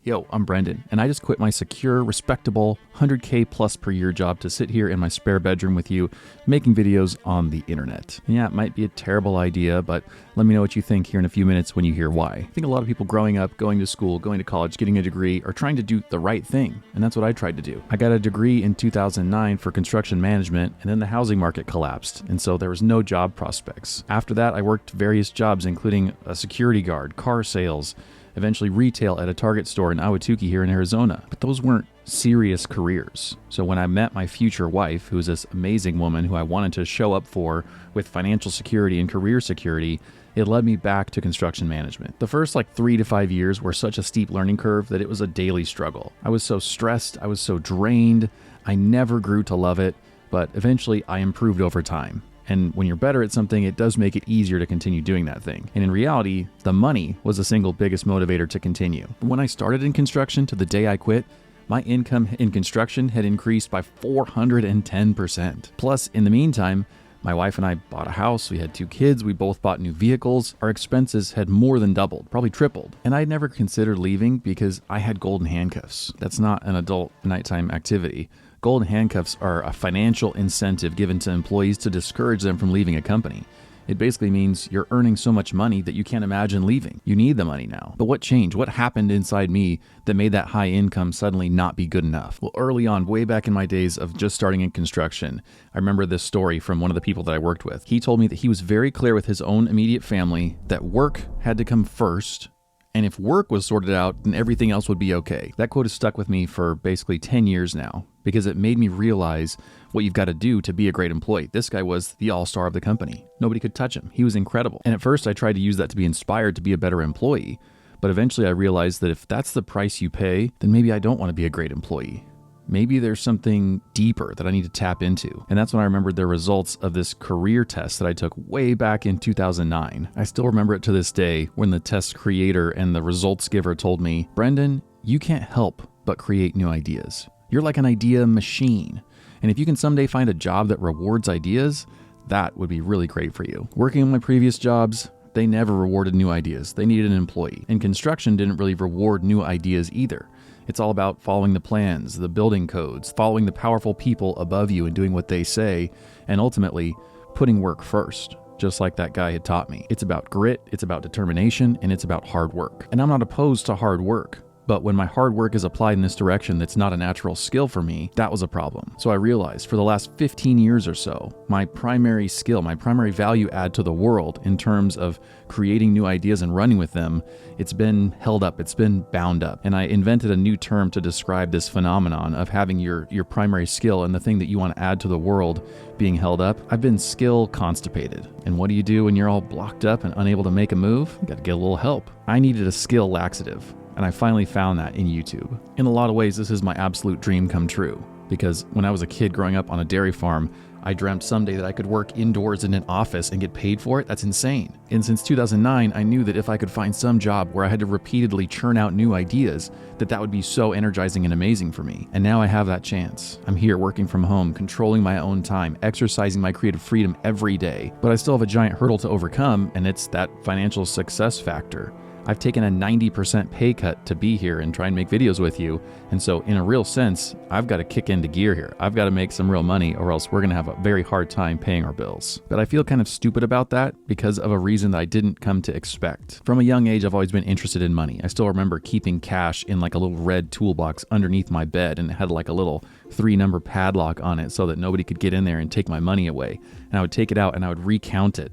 Yo, I'm Brendan, and I just quit my secure, respectable, 100K plus per year job to sit here in my spare bedroom with you, making videos on the internet. And yeah, it might be a terrible idea, but let me know what you think here in a few minutes when you hear why. I think a lot of people growing up, going to school, going to college, getting a degree, are trying to do the right thing, and that's what I tried to do. I got a degree in 2009 for construction management, and then the housing market collapsed, and so there was no job prospects. After that, I worked various jobs, including a security guard, car sales, eventually retail at a Target store in Ahwatukee here in Arizona. But those weren't serious careers. So when I met my future wife, who is this amazing woman who I wanted to show up for with financial security and career security, it led me back to construction management. The first 3 to 5 years were such a steep learning curve that it was a daily struggle. I was so stressed, I was so drained, I never grew to love it, but eventually I improved over time. And when you're better at something, it does make it easier to continue doing that thing. And in reality, the money was the single biggest motivator to continue. When I started in construction to the day I quit, my income in construction had increased by 410%. Plus, in the meantime, my wife and I bought a house, we had 2 kids, we both bought new vehicles, our expenses had more than doubled, probably tripled. And I'd never considered leaving because I had golden handcuffs. That's not an adult nighttime activity. Golden handcuffs are a financial incentive given to employees to discourage them from leaving a company. It basically means you're earning so much money that you can't imagine leaving. You need the money now. But what changed? What happened inside me that made that high income suddenly not be good enough? Well, early on, way back in my days of just starting in construction, I remember this story from one of the people that I worked with. He told me that he was very clear with his own immediate family that work had to come first. And if work was sorted out, then everything else would be okay. That quote has stuck with me for basically 10 years now because it made me realize what you've got to do to be a great employee. This guy was the all-star of the company. Nobody could touch him. He was incredible. And at first I tried to use that to be inspired to be a better employee. But eventually I realized that if that's the price you pay, then maybe I don't want to be a great employee. Maybe there's something deeper that I need to tap into. And that's when I remembered the results of this career test that I took way back in 2009. I still remember it to this day when the test creator and the results giver told me, Brendan, you can't help but create new ideas. You're like an idea machine. And if you can someday find a job that rewards ideas, that would be really great for you. Working on my previous jobs, they never rewarded new ideas. They needed an employee. And construction didn't really reward new ideas either. It's all about following the plans, the building codes, following the powerful people above you and doing what they say, and ultimately putting work first, just like that guy had taught me. It's about grit, it's about determination, and it's about hard work. And I'm not opposed to hard work. But when my hard work is applied in this direction that's not a natural skill for me, that was a problem. So I realized for the last 15 years or so, my primary skill, my primary value add to the world in terms of creating new ideas and running with them, it's been held up, it's been bound up. And I invented a new term to describe this phenomenon of having your primary skill and the thing that you want to add to the world being held up. I've been skill constipated. And what do you do when you're all blocked up and unable to make a move? You got to get a little help. I needed a skill laxative. And I finally found that in YouTube. In a lot of ways, this is my absolute dream come true. Because when I was a kid growing up on a dairy farm, I dreamt someday that I could work indoors in an office and get paid for it. That's insane. And since 2009, I knew that if I could find some job where I had to repeatedly churn out new ideas, that would be so energizing and amazing for me. And now I have that chance. I'm here working from home, controlling my own time, exercising my creative freedom every day. But I still have a giant hurdle to overcome, and it's that financial success factor. I've taken a 90% pay cut to be here and try and make videos with you. And so in a real sense, I've got to kick into gear here. I've got to make some real money or else we're going to have a very hard time paying our bills. But I feel kind of stupid about that because of a reason that I didn't come to expect. From a young age, I've always been interested in money. I still remember keeping cash in a little red toolbox underneath my bed, and it had a little 3-number padlock on it so that nobody could get in there and take my money away. And I would take it out and I would recount it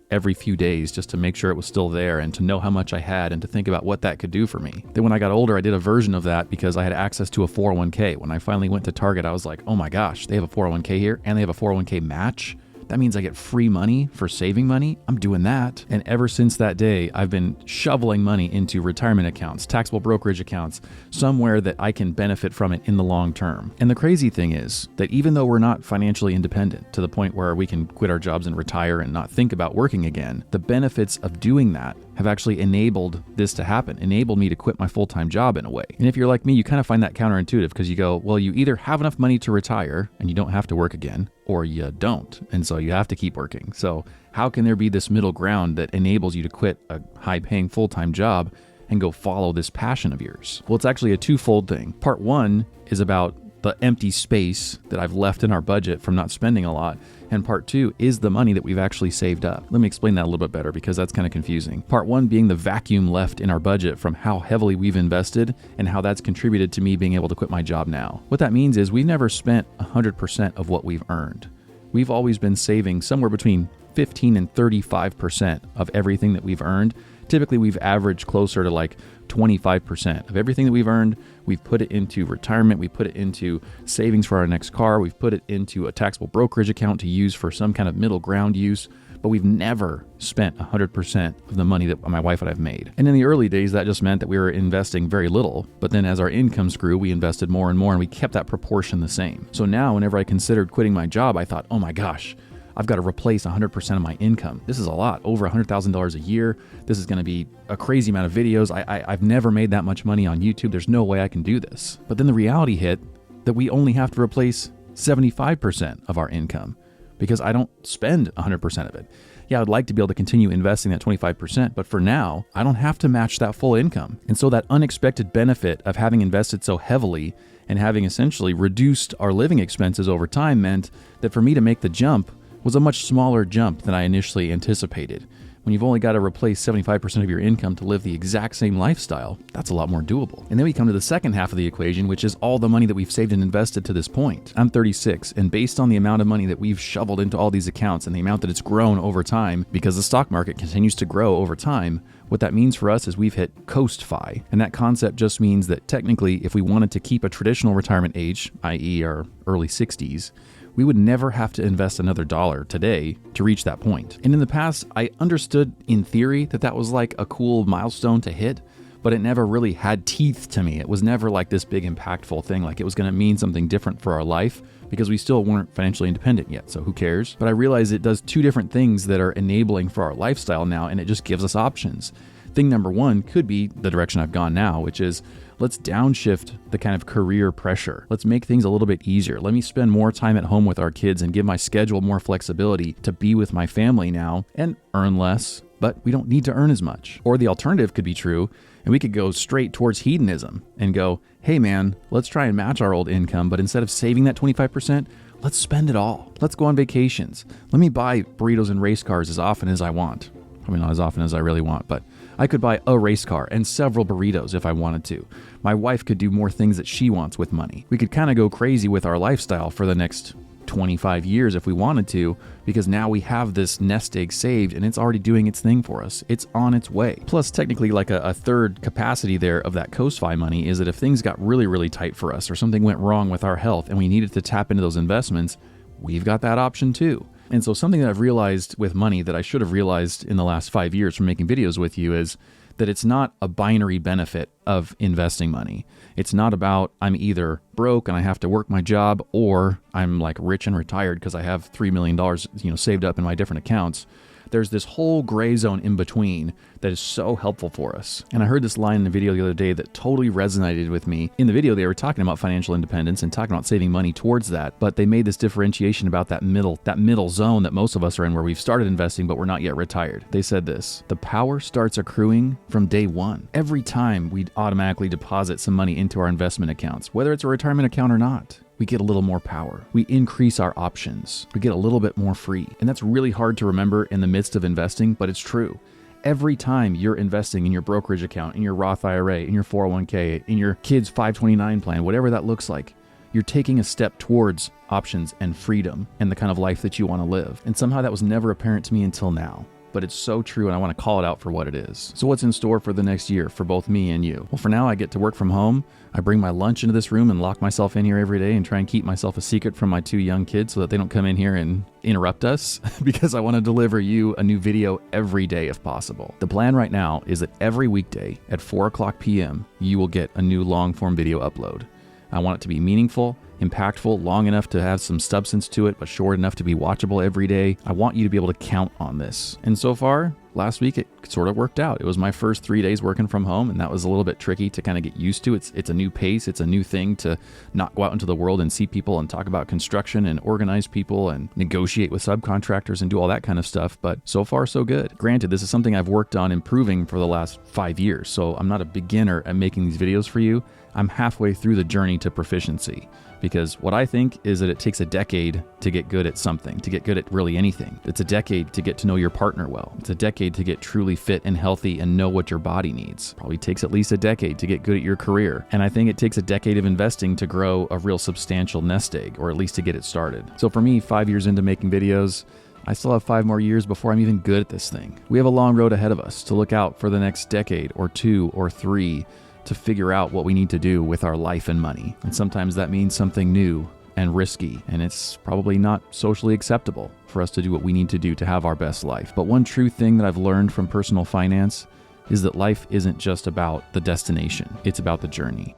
every few days just to make sure it was still there and to know how much I had and to think about what that could do for me. Then when I got older, I did a version of that because I had access to a 401k. When I finally went to Target, I was like, oh my gosh, they have a 401k here and they have a 401k match. That means I get free money for saving money. I'm doing that. And ever since that day, I've been shoveling money into retirement accounts, taxable brokerage accounts, somewhere that I can benefit from it in the long term. And the crazy thing is that even though we're not financially independent to the point where we can quit our jobs and retire and not think about working again, the benefits of doing that have actually enabled this to happen, enabled me to quit my full-time job in a way. And if you're like me, you kind of find that counterintuitive because you go, well, you either have enough money to retire and you don't have to work again, or you don't. And so you have to keep working. So how can there be this middle ground that enables you to quit a high-paying full-time job and go follow this passion of yours? Well, it's actually a twofold thing. Part one is about the empty space that I've left in our budget from not spending a lot. And part two is the money that we've actually saved up. Let me explain that a little bit better because that's kind of confusing. Part one being the vacuum left in our budget from how heavily we've invested and how that's contributed to me being able to quit my job now. What that means is we've never spent 100% of what we've earned. We've always been saving somewhere between 15 and 35% of everything that we've earned. Typically, we've averaged closer to like 25% of everything that we've earned. We've put it into retirement. We put it into savings for our next car. We've put it into a taxable brokerage account to use for some kind of middle ground use. But we've never spent 100% of the money that my wife and I have made. And in the early days, that just meant that we were investing very little. But then as our incomes grew, we invested more and more, and we kept that proportion the same. So now whenever I considered quitting my job, I thought, oh my gosh, I've got to replace 100% of my income. This is a lot, over $100,000 a year. This is going to be a crazy amount of videos. I've never made that much money on YouTube. There's no way I can do this. But then the reality hit that we only have to replace 75% of our income because I don't spend 100% of it. Yeah, I'd like to be able to continue investing that 25%, but for now, I don't have to match that full income. And so that unexpected benefit of having invested so heavily and having essentially reduced our living expenses over time meant that for me to make the jump was a much smaller jump than I initially anticipated. When you've only got to replace 75% of your income to live the exact same lifestyle, that's a lot more doable. And then we come to the second half of the equation, which is all the money that we've saved and invested to this point. I'm 36, and based on the amount of money that we've shoveled into all these accounts and the amount that it's grown over time, because the stock market continues to grow over time, what that means for us is we've hit coast-fi. And that concept just means that technically, if we wanted to keep a traditional retirement age, i.e. our early 60s, we would never have to invest another dollar today to reach that point. And in the past, I understood in theory that that was like a cool milestone to hit, but it never really had teeth to me. It was never like this big impactful thing, like it was going to mean something different for our life because we still weren't financially independent yet, so who cares? But I realized it does two different things that are enabling for our lifestyle now, and it just gives us options. Thing number one could be the direction I've gone now, which is let's downshift the kind of career pressure. Let's make things a little bit easier. Let me spend more time at home with our kids and give my schedule more flexibility to be with my family now and earn less, but we don't need to earn as much. Or the alternative could be true, and we could go straight towards hedonism and go, hey man, let's try and match our old income, but instead of saving that 25%, let's spend it all. Let's go on vacations. Let me buy burritos and race cars as often as I want. Probably not as often as I really want, but I could buy a race car and several burritos if I wanted to. My wife could do more things that she wants with money. We could kind of go crazy with our lifestyle for the next 25 years if we wanted to, because now we have this nest egg saved and it's already doing its thing for us. It's on its way. Plus, technically, like a third capacity there of that coast-fi money is that if things got really, really tight for us or something went wrong with our health and we needed to tap into those investments, we've got that option too. And so something that I've realized with money that I should have realized in the last 5 years from making videos with you is that it's not a binary benefit of investing money. It's not about I'm either broke and I have to work my job or I'm like rich and retired because I have $3 million, saved up in my different accounts. There's this whole gray zone in between that is so helpful for us. And I heard this line in a video the other day that totally resonated with me. In the video, they were talking about financial independence and talking about saving money towards that, but they made this differentiation about that middle zone that most of us are in where we've started investing, but we're not yet retired. They said this: the power starts accruing from day one. Every time we automatically deposit some money into our investment accounts, whether it's a retirement account or not, we get a little more power. We increase our options. We get a little bit more free. And that's really hard to remember in the midst of investing, but it's true. Every time you're investing in your brokerage account, in your Roth IRA, in your 401k, in your kid's 529 plan, whatever that looks like, you're taking a step towards options and freedom and the kind of life that you want to live. And somehow that was never apparent to me until now. But it's so true, and I want to call it out for what it is. So what's in store for the next year for both me and you? Well, for now, I get to work from home. I bring my lunch into this room and lock myself in here every day and try and keep myself a secret from my 2 young kids so that they don't come in here and interrupt us because I want to deliver you a new video every day if possible. The plan right now is that every weekday at 4 o'clock p.m., you will get a new long-form video upload. I want it to be meaningful, impactful, long enough to have some substance to it, but short enough to be watchable every day. I want you to be able to count on this. And so far, last week, it sort of worked out. It was my first 3 days working from home, and that was a little bit tricky to kind of get used to. It's a new pace. It's a new thing to not go out into the world and see people and talk about construction and organize people and negotiate with subcontractors and do all that kind of stuff. But so far, so good. Granted, this is something I've worked on improving for the last 5 years, so I'm not a beginner at making these videos for you. I'm halfway through the journey to proficiency, because what I think is that it takes a decade to get good at something, to get good at really anything. It's a decade to get to know your partner well. It's a decade to get truly fit and healthy and know what your body needs. Probably takes at least a decade to get good at your career. And I think it takes a decade of investing to grow a real substantial nest egg, or at least to get it started. So for me, 5 years into making videos, I still have 5 more years before I'm even good at this thing. We have a long road ahead of us to look out for the next decade or 2 or 3 to figure out what we need to do with our life and money. And sometimes that means something new and risky, and it's probably not socially acceptable for us to do what we need to do to have our best life. But one true thing that I've learned from personal finance is that life isn't just about the destination, it's about the journey.